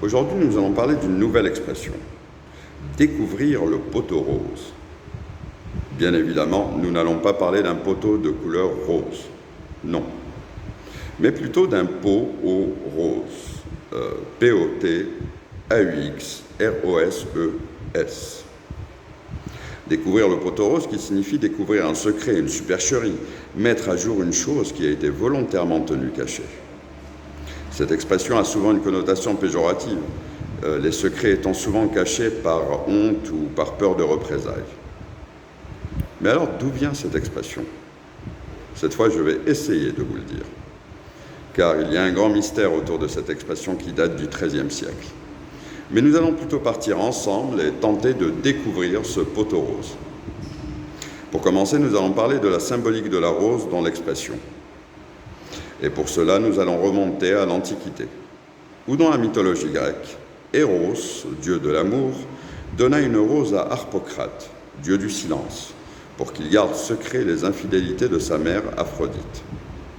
Aujourd'hui, nous allons parler d'une nouvelle expression, découvrir le poteau rose. Bien évidemment, nous n'allons pas parler d'un poteau de couleur rose, non, mais plutôt d'un pot au rose, P-O-T-A-U-X-R-O-S-E-S. Découvrir le poteau rose qui signifie découvrir un secret, une supercherie, mettre à jour une chose qui a été volontairement tenue cachée. Cette expression a souvent une connotation péjorative, les secrets étant souvent cachés par honte ou par peur de représailles. Mais alors, d'où vient cette expression ? Cette fois, je vais essayer de vous le dire, car il y a un grand mystère autour de cette expression qui date du XIIIe siècle. Mais nous allons plutôt partir ensemble et tenter de découvrir ce poteau rose. Pour commencer, nous allons parler de la symbolique de la rose dans l'expression. Et pour cela, nous allons remonter à l'Antiquité, où dans la mythologie grecque, Eros, dieu de l'amour, donna une rose à Harpocrate, dieu du silence, pour qu'il garde secret les infidélités de sa mère Aphrodite,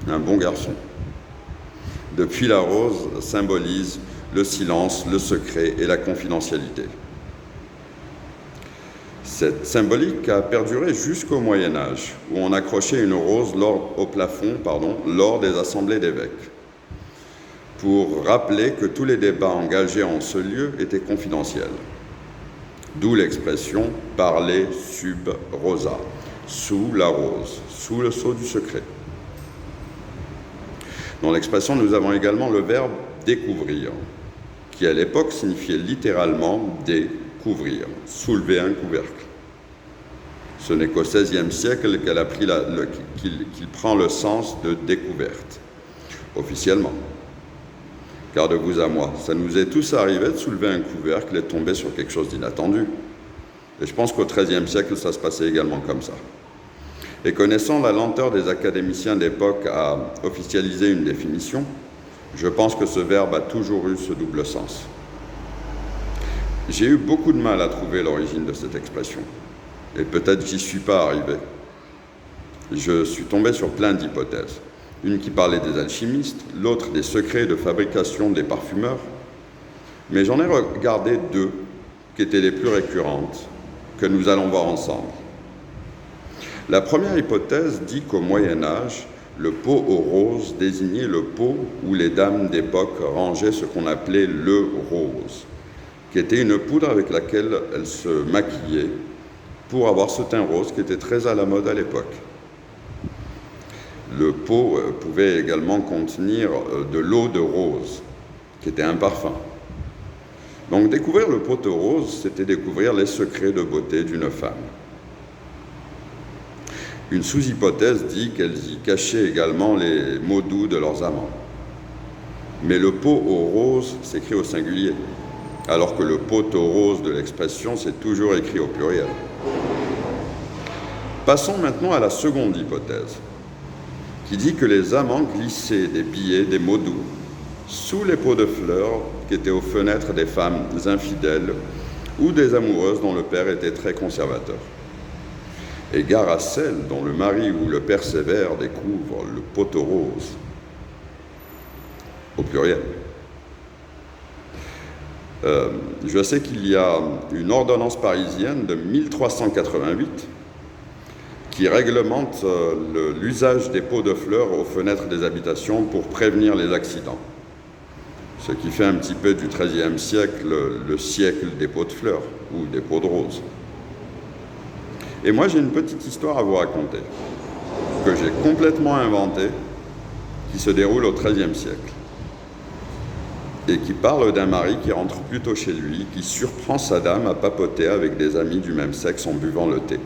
un bon garçon. Depuis, la rose symbolise le silence, le secret et la confidentialité. Cette symbolique a perduré jusqu'au Moyen-Âge, où on accrochait une rose au plafond lors des assemblées d'évêques, pour rappeler que tous les débats engagés en ce lieu étaient confidentiels. D'où l'expression « parler sub rosa », sous la rose, sous le sceau du secret. Dans l'expression, nous avons également le verbe « découvrir », qui à l'époque signifiait littéralement « découvrir », soulever un couvercle. Ce n'est qu'au XVIe siècle qu'il prend le sens de découverte, officiellement. Car de vous à moi, ça nous est tous arrivé de soulever un couvercle et de tomber sur quelque chose d'inattendu. Et je pense qu'au XIIIe siècle, ça se passait également comme ça. Et connaissant la lenteur des académiciens d'époque à officialiser une définition, je pense que ce verbe a toujours eu ce double sens. J'ai eu beaucoup de mal à trouver l'origine de cette expression. Et peut-être j'y suis pas arrivé. Je suis tombé sur plein d'hypothèses. Une qui parlait des alchimistes, l'autre des secrets de fabrication des parfumeurs. Mais j'en ai regardé deux qui étaient les plus récurrentes, que nous allons voir ensemble. La première hypothèse dit qu'au Moyen-Âge, le pot aux roses désignait le pot où les dames d'époque rangeaient ce qu'on appelait le rose, qui était une poudre avec laquelle elles se maquillaient pour avoir ce teint rose qui était très à la mode à l'époque. Le pot pouvait également contenir de l'eau de rose, qui était un parfum. Donc découvrir le poteau rose, c'était découvrir les secrets de beauté d'une femme. Une sous-hypothèse dit qu'elles y cachaient également les mots doux de leurs amants. Mais le pot aux roses s'écrit au singulier, alors que le poteau rose de l'expression, c'est toujours écrit au pluriel. Passons maintenant à la seconde hypothèse, qui dit que les amants glissaient des billets, des mots doux, sous les pots de fleurs qui étaient aux fenêtres des femmes infidèles ou des amoureuses dont le père était très conservateur. Et gare à celles dont le mari ou le père sévère découvre le poteau rose, au pluriel. Je sais qu'il y a une ordonnance parisienne de 1388 qui réglemente l'usage des pots de fleurs aux fenêtres des habitations pour prévenir les accidents. Ce qui fait un petit peu du XIIIe siècle le siècle des pots de fleurs ou des pots de roses. Et moi, j'ai une petite histoire à vous raconter, que j'ai complètement inventée, qui se déroule au XIIIe siècle, et qui parle d'un mari qui rentre plus tôt chez lui, qui surprend sa dame à papoter avec des amis du même sexe en buvant le thé,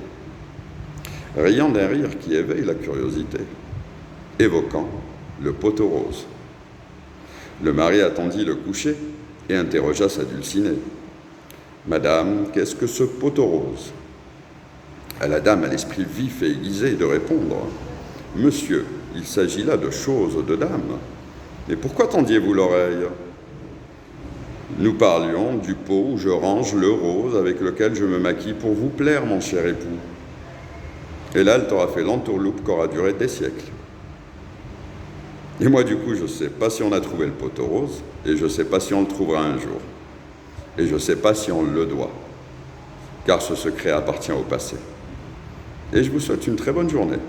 riant d'un rire qui éveille la curiosité, évoquant le poteau rose. Le mari attendit le coucher et interrogea sa dulcinée. « Madame, qu'est-ce que ce poteau rose ?» À la dame, à l'esprit vif et aiguisé, de répondre « Monsieur, il s'agit là de choses de dame. Mais pourquoi tendiez-vous l'oreille ?» Nous parlions du pot où je range le rose avec lequel je me maquille pour vous plaire, mon cher époux. Et là, elle t'aura fait l'entourloupe qu'aura duré des siècles. Et moi, du coup, je ne sais pas si on a trouvé le poteau rose, et je ne sais pas si on le trouvera un jour. Et je ne sais pas si on le doit, car ce secret appartient au passé. Et je vous souhaite une très bonne journée.